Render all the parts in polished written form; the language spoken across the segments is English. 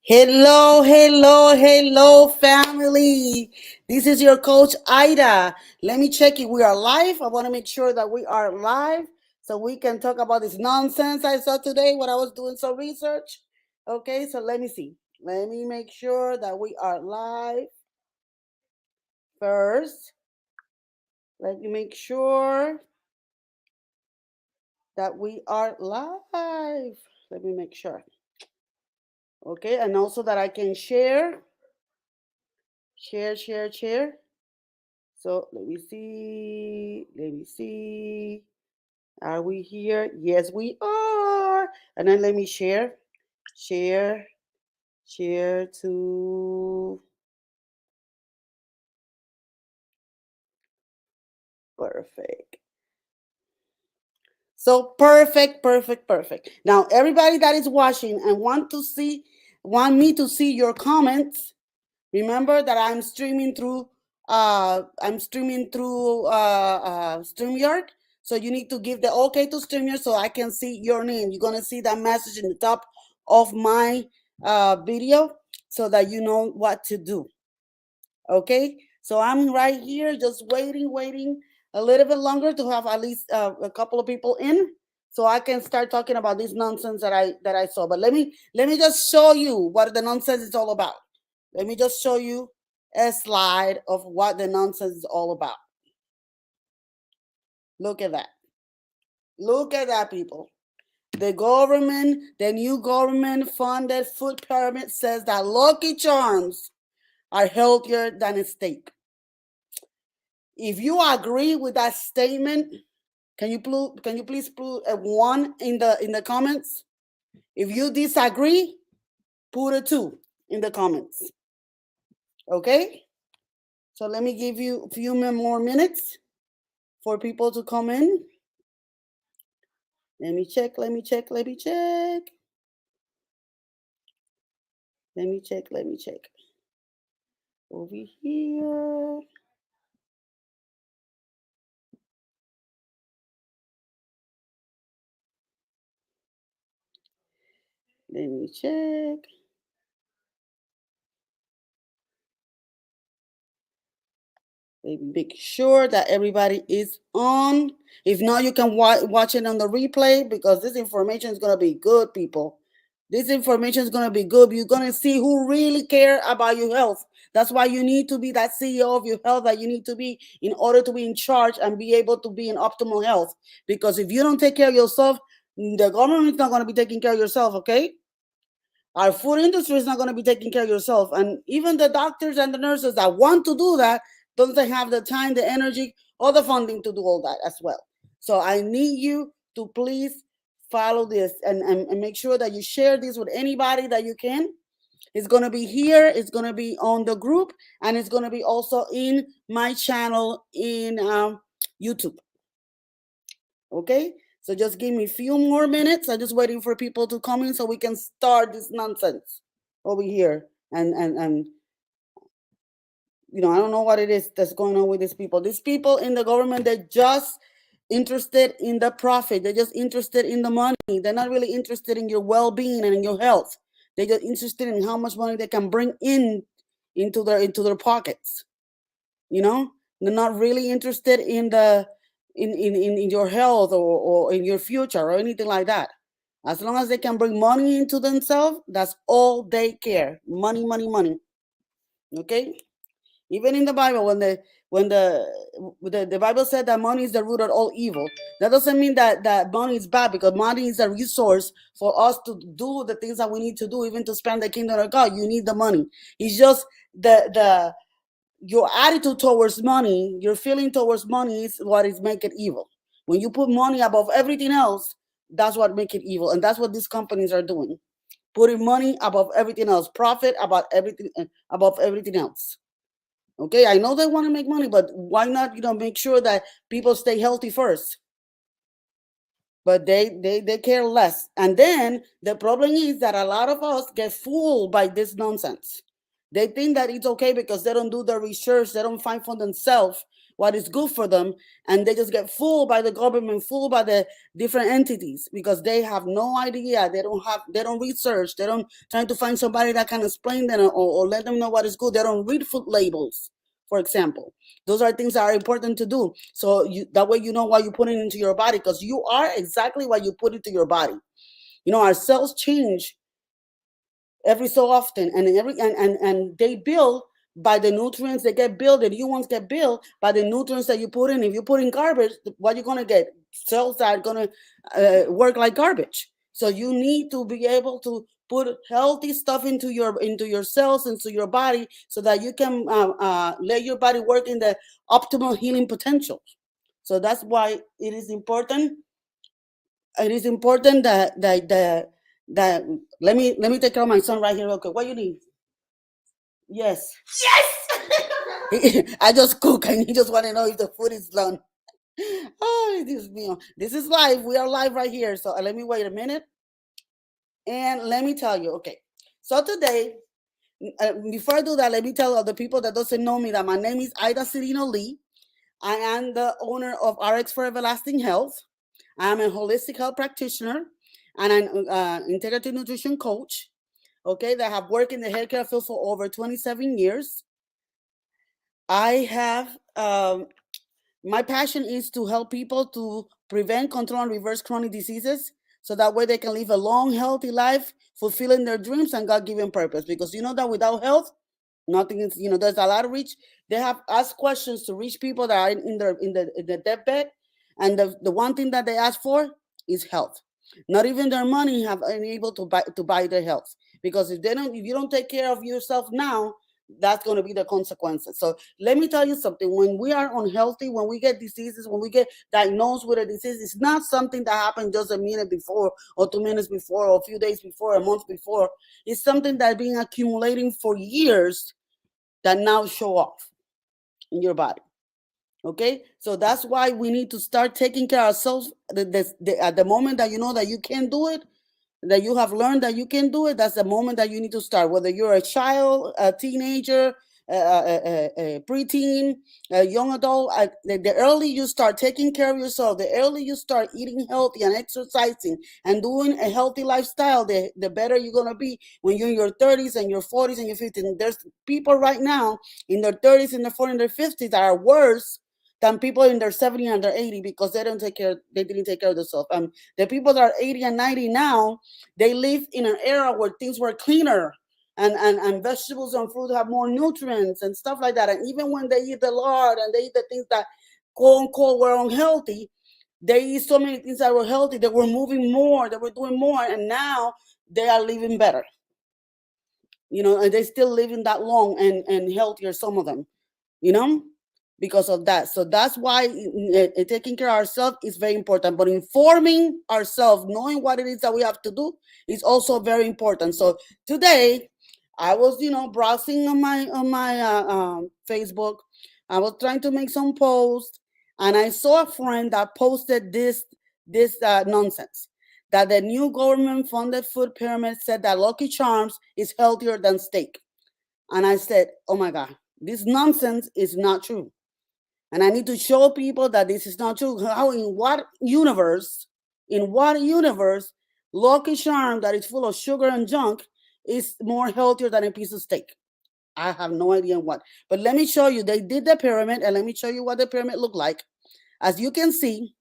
Hello, hello, hello, family. This is your coach, Ida. Let me check if we are live. I want to make sure that we are live so we can talk about this nonsense I saw today when I was doing some research. Okay, so let me see. Let me make sure that we are live first. Let me make sure that we are live. Let me make sure. Okay, and also that I can share. Share. So let me see. Let me see. Are we here? Yes, we are. And then let me share. Share. Share to. Perfect. So perfect. Now everybody that is watching and want me to see your comments. Remember that I'm streaming through StreamYard. So you need to give the okay to StreamYard so I can see your name. You're gonna see that message in the top of my video so that you know what to do. Okay, so I'm right here just waiting a little bit longer to have at least a couple of people in so I can start talking about this nonsense that I saw. But let me just show you what the nonsense is all about. Let me just show you a slide of what the nonsense is all about. Look at that. Look at that, people. The new government funded food pyramid says that Lucky Charms are healthier than a steak. If you agree with that statement, can you please put a one in the comments? If you disagree, put a two in the comments. Okay? So let me give you a few more minutes for people to come in. Let me check. Let me check. Over here. Let me check. Make sure that everybody is on. If not, you can watch it on the replay because this information is going to be good, people. This information is going to be good. You're going to see who really care about your health. That's why you need to be that CEO of your health that you need to be in order to be in charge and be able to be in optimal health. Because if you don't take care of yourself, the government is not going to be taking care of yourself, okay? Our food industry is not going to be taking care of yourself. And even the doctors and the nurses that want to do that, don't they have the time, the energy, or the funding to do all that as well? So I need you to please follow this and make sure that you share this with anybody that you can. It's going to be here, it's going to be on the group, and it's going to be also in my channel in YouTube. Okay? So just give me a few more minutes. I'm just waiting for people to come in so we can start this nonsense over here. And I don't know what it is that's going on with these people. These people in the government, they're just interested in the profit. They're just interested in the money. They're not really interested in your well-being and in your health. They're just interested in how much money they can bring into their pockets. They're not really interested in your health or in your future or anything like that. As long as they can bring money into themselves, that's all they care. Money. Okay? Even in the Bible, when the Bible said that money is the root of all evil, that doesn't mean that money is bad, because money is a resource for us to do the things that we need to do, even to spend the kingdom of God. You need the money. It's just the your attitude towards money, your feeling towards money is what is make it evil. When you put money above everything else, that's what make it evil, and that's what these companies are doing, putting money above everything else, profit about everything above everything else. Okay, I know they want to make money, but why not make sure that people stay healthy first? But they care less. And then the problem is that a lot of us get fooled by this nonsense. They think that it's okay because they don't do the research, they don't find for themselves what is good for them, and they just get fooled by the government, fooled by the different entities, because they have no idea. They don't research. They don't try to find somebody that can explain them, or let them know what is good. They don't read food labels, for example. Those are things that are important to do. So that way you know what you put into your body, because you are exactly what you put into your body. Our cells change every so often, and they build by the nutrients. They get built, the new ones get built by the nutrients that you put in. If you put in garbage, what you're going to get? Cells that are going to work like garbage. So you need to be able to put healthy stuff into your cells, into your body, so that you can let your body work in the optimal healing potential. So that's why it is important that let me take care of my son right here. Okay, what you need? Yes. I just cook and he just want to know if the food is done. Oh, this is live. We are live right here. So let me wait a minute. And let me tell you, okay. So today, before I do that, let me tell other people that doesn't know me that my name is Ida Cirino Lee. I am the owner of RX for Everlasting Health. I'm a holistic health practitioner and an integrative nutrition coach. Okay, that have worked in the healthcare field for over 27 years. I have my passion is to help people to prevent, control, and reverse chronic diseases, so that way they can live a long, healthy life, fulfilling their dreams and God-given purpose. Because you know that without health, nothing is. There's a lot of rich. They have asked questions to rich people that are in the deathbed, and the one thing that they ask for is health. Not even their money have been able to buy their health, because if you don't take care of yourself now, that's going to be the consequences. So let me tell you something. When we are unhealthy, when we get diseases, when we get diagnosed with a disease, it's not something that happened just a minute before, or 2 minutes before, or a few days before, a month before. It's something that's been accumulating for years, that now show off in your body. Okay, so that's why we need to start taking care of ourselves. At the moment that you know that you can do it, that you have learned that you can do it, that's the moment that you need to start. Whether you're a child, a teenager, a preteen, a young adult, the early you start taking care of yourself, the early you start eating healthy and exercising and doing a healthy lifestyle, the better you're going to be when you're in your 30s and your 40s and your 50s. And there's people right now in their 30s and their 40s and their 50s that are worse than people in their 70 and their 80, because they didn't take care of themselves. The people that are 80 and 90 now, they live in an era where things were cleaner, and vegetables and fruit have more nutrients and stuff like that. And even when they eat the lard and they eat the things that quote unquote were unhealthy, they eat so many things that were healthy. They were moving more, they were doing more, and now they are living better. And they still living that long and healthier, some of them, you know because of that. So that's why taking care of ourselves is very important. But informing ourselves, knowing what it is that we have to do, is also very important. So today, I was, browsing on my Facebook. I was trying to make some posts, and I saw a friend that posted this nonsense, that the new government-funded food pyramid said that Lucky Charms is healthier than steak. And I said, oh my God, this nonsense is not true. And I need to show people that this is not true. In what universe, Lucky Charm that is full of sugar and junk is more healthier than a piece of steak? I have no idea what. But let me show you. They did the pyramid, and let me show you what the pyramid looked like. As you can see,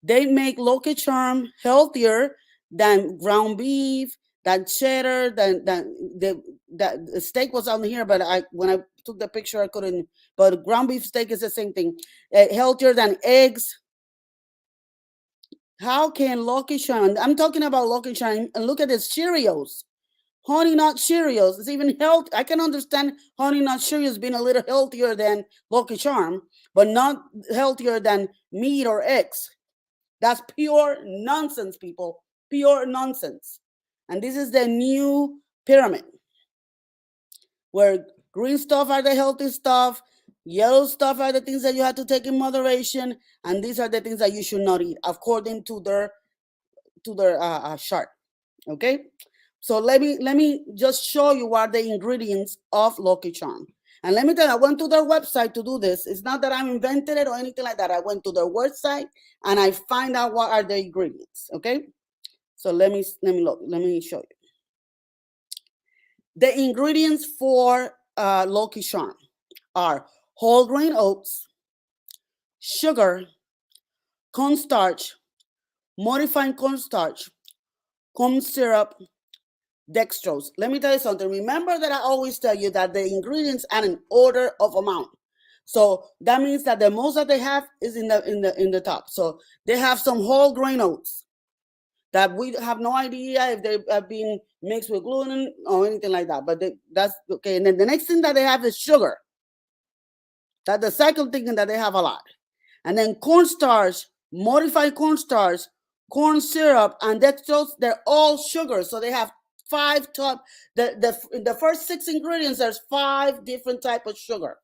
they make Lucky Charm healthier than ground beef, than cheddar, than the steak was on here, but when I took the picture, I couldn't. But ground beef steak is the same thing. Healthier than eggs. How can Lucky Charm? I'm talking about Lucky Charm, and look at this Cheerios, Honey Nut Cheerios. It's even health. I can understand Honey Nut Cheerios being a little healthier than Lucky Charm, but not healthier than meat or eggs. That's pure nonsense, people. Pure nonsense. And this is the new pyramid, where green stuff are the healthy stuff, yellow stuff are the things that you have to take in moderation, and these are the things that you should not eat according to their chart. Okay, so let me just show you what are the ingredients of Lucky Charm. And let me tell you, I went to their website to do this. It's not that I'm invented it or anything like that. I went to their website and I find out what are the ingredients. Okay, so let me look. Let me show you the ingredients for Lucky Charm are whole grain oats, sugar, cornstarch, modified cornstarch, corn syrup, dextrose. Let me tell you something. Remember that I always tell you that the ingredients are in order of amount. So that means that the most that they have is in the top. So they have some whole grain oats that we have no idea if they have been mixed with gluten or anything like that. But that's okay. And then the next thing that they have is sugar. That's the second thing that they have a lot. And then cornstarch, modified cornstarch, corn syrup, and dextrose, they're all sugar. So they have five top, in the first 6 ingredients, there's 5 different type of sugar.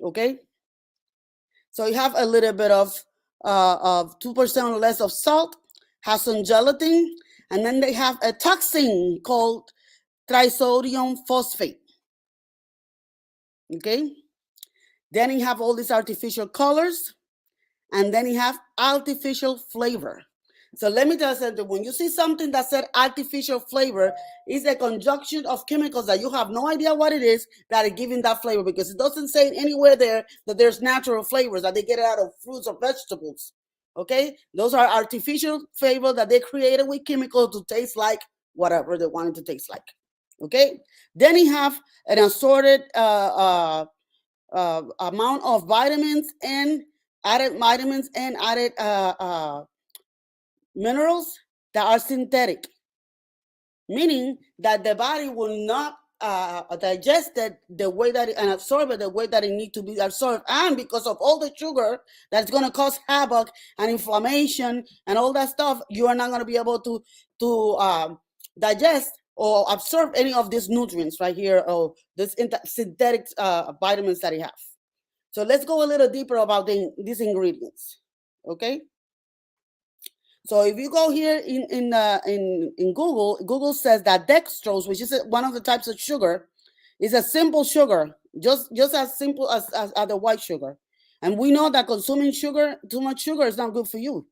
Okay? So you have a little bit of 2% or less of salt, has some gelatin, and then they have a toxin called trisodium phosphate. Okay? Then you have all these artificial colors, and then you have artificial flavor. So let me tell you something. When you see something that said artificial flavor, it's a conjunction of chemicals that you have no idea what it is that are giving that flavor, because it doesn't say anywhere there that there's natural flavors, that they get it out of fruits or vegetables. Okay? Those are artificial flavors that they created with chemicals to taste like whatever they want it to taste like. Okay? Then you have an assorted amount of vitamins and added minerals that are synthetic, meaning that the body will not digest it the way that and absorb it the way that it needs to be absorbed. And because of all the sugar that's going to cause havoc and inflammation and all that stuff, you are not going to be able to digest or absorb any of these nutrients right here, or this synthetic vitamins that you have. So let's go a little deeper about these ingredients. Okay. So if you go here in Google says that dextrose, which is one of the types of sugar, is a simple sugar, just as simple as the white sugar. And we know that consuming sugar, too much sugar, is not good for you.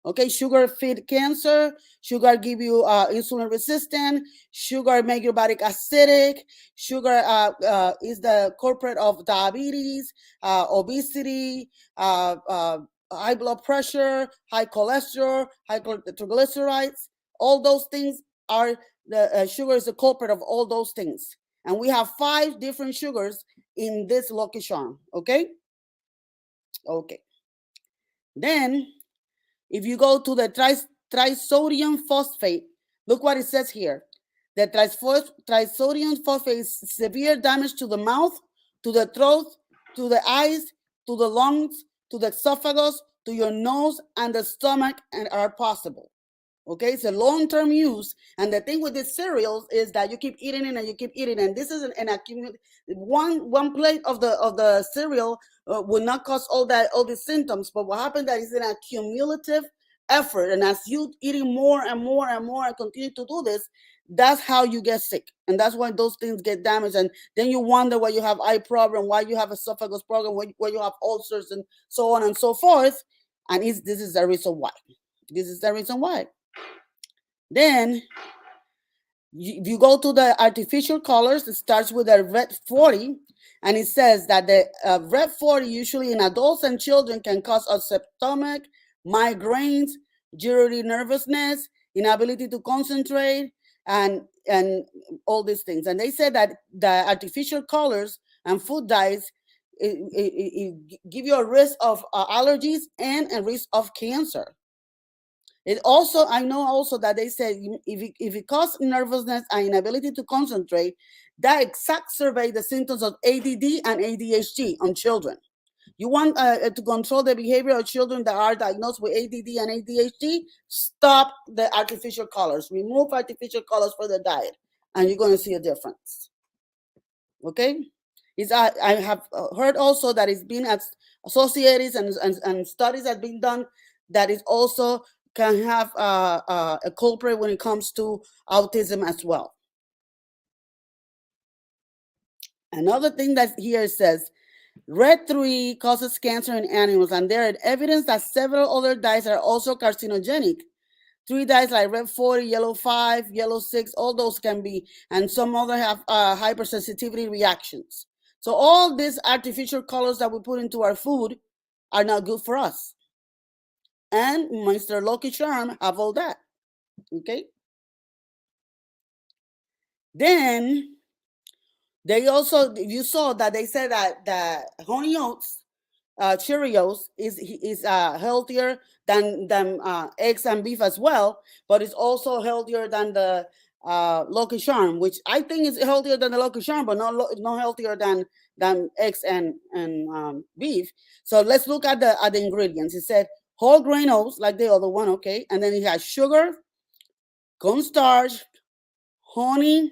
Okay, sugar feed cancer, sugar give you insulin resistant, sugar make your body acidic, sugar is the culprit of diabetes, obesity, high blood pressure, high cholesterol, high triglycerides. All those things are the sugar is the culprit of all those things. And we have 5 different sugars in this Lucky Charm. Okay. Okay. Then, if you go to the trisodium phosphate, look what it says here. The trisodium phosphate is severe damage to the mouth, to the throat, to the eyes, to the lungs, to the esophagus, to your nose, and the stomach, and are possible. Okay, it's a long-term use. And the thing with these cereals is that you keep eating it and you keep eating it. And this is an accumulative. One plate of the cereal will not cause all these symptoms. But what happened that is an accumulative effort. And as you eating more and more and more and continue to do this, that's how you get sick. And that's why those things get damaged. And then you wonder why you have eye problem, why you have esophagus problem, why you have ulcers, and so on and so forth. And this is the reason why. This is the reason why. Then if you go to the artificial colors, it starts with a red 40, and it says that the red 40 usually in adults and children can cause upset stomach, migraines, jittery nervousness, inability to concentrate, and all these things. And they said that the artificial colors and food dyes it give you a risk of allergies and a risk of cancer. It also, I know also that they say if it causes nervousness and inability to concentrate, that exacerbates the symptoms of ADD and ADHD on children. You want to control the behavior of children that are diagnosed with ADD and ADHD, stop the artificial colors. Remove artificial colors for the diet, and you're going to see a difference. Okay? I have heard also that it's been associated and studies have been done that it also can have a culprit when it comes to autism as well. Another thing that here says, red 3 causes cancer in animals, and there is evidence that several other dyes are also carcinogenic. 3 dyes like red 40, yellow 5, yellow 6, all those can be, and some other have hypersensitivity reactions. So all these artificial colors that we put into our food are not good for us. And Mr. Lucky Charm have all that. Okay. Then they also, you saw that they said that the Honey Oats Cheerios is healthier than eggs and beef as well, but it's also healthier than the Lucky Charm, which I think is healthier than the Lucky Charm, but not healthier than eggs and beef. So let's look at the ingredients. It said whole grain oats, like the other one, okay, and then it has sugar, cornstarch, honey,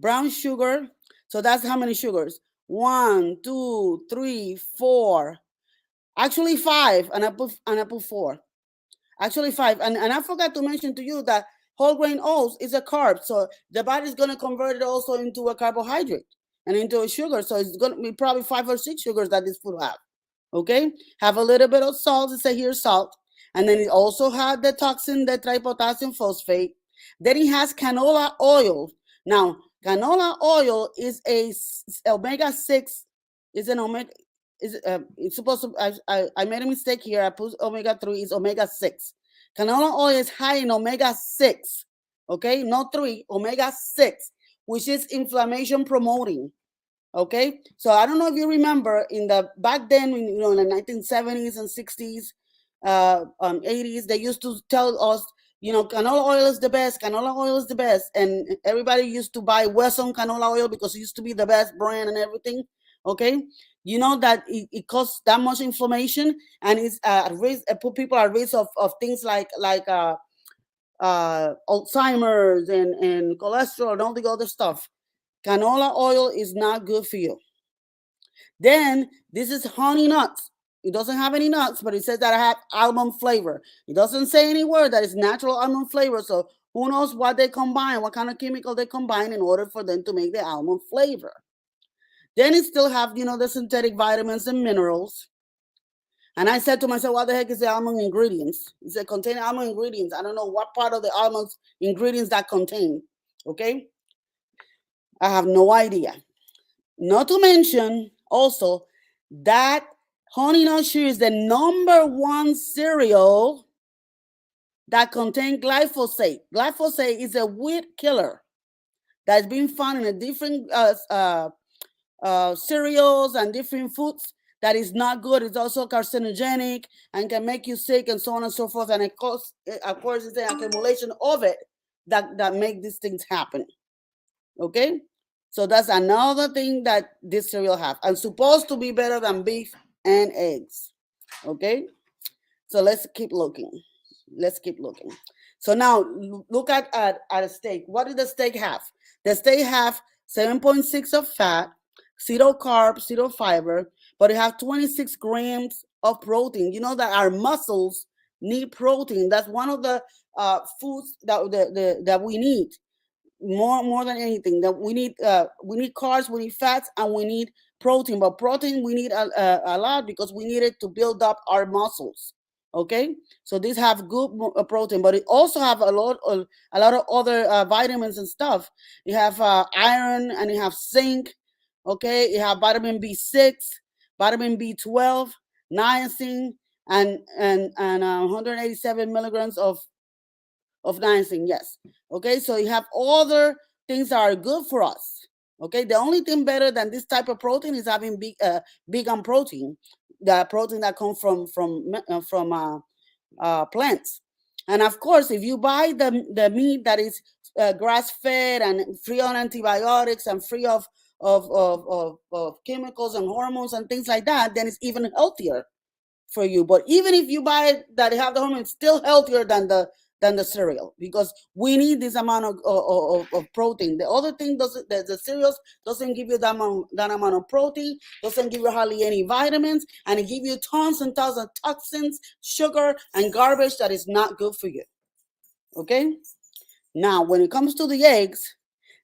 brown sugar. So that's how many sugars? 1, 2, 3, 4. Actually 5, and I put 4. Actually 5, and I forgot to mention to you that whole grain oats is a carb, so the body's gonna convert it also into a carbohydrate and into a sugar. So it's gonna be probably 5 or 6 sugars that this food have. Okay, have a little bit of salt. It says here salt, and then it also had the toxin, the tripotassium phosphate. Then it has canola oil. Now, canola oil is a omega-6. Is an omega. It's supposed to. I made a mistake here. I put omega-3. It's omega-6. Canola oil is high in omega-6. Okay, not 3, omega-6, which is inflammation promoting. Okay, so I don't know if you remember in the back then, in the 1970s and 60s, 80s, they used to tell us, canola oil is the best, canola oil is the best, and everybody used to buy Wesson canola oil because it used to be the best brand and everything. Okay, you know that it causes that much inflammation, and it's at risk, put people at risk of things like Alzheimer's and cholesterol and all the other stuff. Canola oil is not good for you. Then this is honey nuts. It doesn't have any nuts, but it says that I have almond flavor. It doesn't say any word that it's natural almond flavor. So who knows what they combine, what kind of chemical they combine in order for them to make the almond flavor. Then it still have, the synthetic vitamins and minerals. And I said to myself, what the heck is the almond ingredients? It said contain almond ingredients. I don't know what part of the almond ingredients that contain. Okay. I have no idea. Not to mention also that Honey Nut Cheerios is the #1 cereal that contains glyphosate. Glyphosate is a weed killer that's been found in different cereals and different foods that is not good. It's also carcinogenic and can make you sick and so on and so forth. And of course, it's the accumulation of it that make these things happen. Okay? So that's another thing that this cereal have. And supposed to be better than beef and eggs. Okay? So let's keep looking. So now look at a steak. What does the steak have? The steak have 7.6 of fat, 0 carbs, 0 fiber, but it have 26 grams of protein. You know that our muscles need protein. That's one of the foods that we need more than anything. That we need carbs, we need fats, and we need protein. But protein we need a lot because we need it to build up our muscles. Okay, so these have good protein, but it also have a lot of other vitamins and stuff. You have iron, and you have zinc. Okay, you have vitamin B6, vitamin B12, niacin, and 187 milligrams of niacin. Yes. Okay, so you have other things that are good for us. Okay, the only thing better than this type of protein is having vegan protein, the protein that comes from plants. And of course, if you buy the meat that is grass fed and free on antibiotics and free of chemicals and hormones and things like that, then it's even healthier for you. But even if you buy it that have the hormones, it's still healthier than the cereal, because we need this amount of protein. The other thing the cereals doesn't give you that amount of protein, doesn't give you hardly any vitamins, and it gives you tons and tons of toxins, sugar, and garbage that is not good for you. Okay? Now, when it comes to the eggs,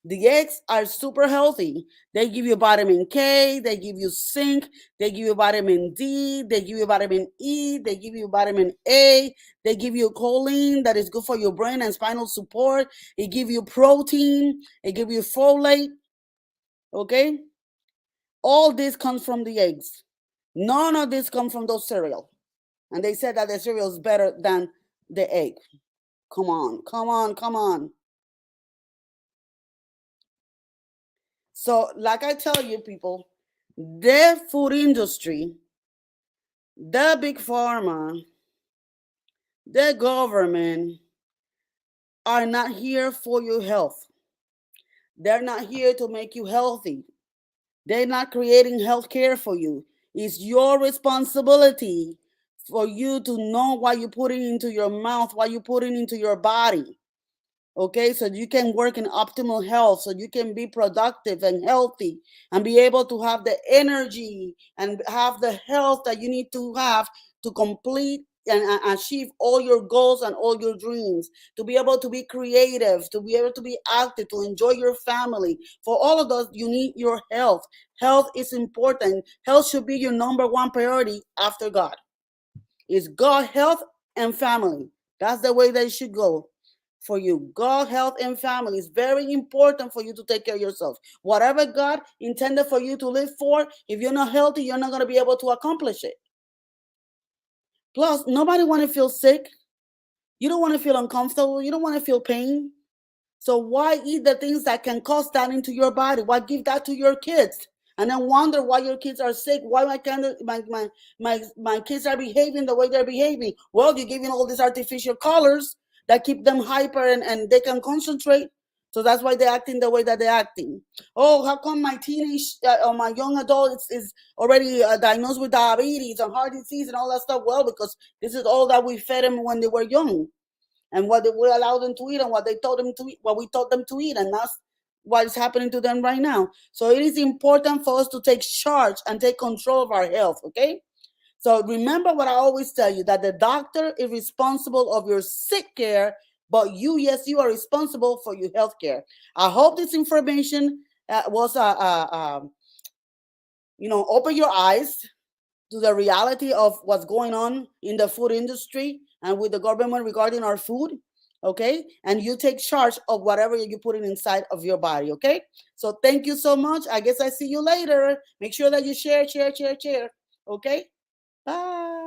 The eggs are super healthy. They give you vitamin K, they give you zinc, they give you vitamin D, they give you vitamin E, they give you vitamin A, they give you choline that is good for your brain and spinal support. It give you protein, it give you folate, okay? All this comes from the eggs. None of this comes from those cereal. And they said that the cereal is better than the egg. Come on, come on, come on. So, like I tell you, people, the food industry, the big pharma, the government are not here for your health. They're not here to make you healthy. They're not creating health care for you. It's your responsibility for you to know what you're putting into your mouth, what you're putting into your body. Okay, so you can work in optimal health, so you can be productive and healthy and be able to have the energy and have the health that you need to have to complete and achieve all your goals and all your dreams, to be able to be creative, to be able to be active, to enjoy your family. For all of those, you need your health. Health is important. Health should be your number one priority after God. It's God, health, and family. That's the way that it should go for you. God, health, and family is very important for you to take care of yourself. Whatever God intended for you to live for, if you're not healthy, you're not going to be able to accomplish it. Plus, nobody want to feel sick. You don't want to feel uncomfortable. You don't want to feel pain. So why eat the things that can cause that into your body? Why give that to your kids? And then wonder why your kids are sick. Why my kids are behaving the way they're behaving? Well, you're giving all these artificial colors that keep them hyper and they can concentrate. So that's why they're acting the way that they're acting. Oh, how come my teenage or my young adult is already diagnosed with diabetes and heart disease and all that stuff? Well, because this is all that we fed them when they were young and what we allowed them to eat and what they told them to eat, what we taught them to eat, and that's what is happening to them right now. So it is important for us to take charge and take control of our health. Okay. So remember what I always tell you, that the doctor is responsible of your sick care, but you, yes, you are responsible for your health care. I hope this information was open your eyes to the reality of what's going on in the food industry and with the government regarding our food. Okay. And you take charge of whatever you're putting inside of your body. Okay. So thank you so much. I guess I see you later. Make sure that you share. Okay. Bye.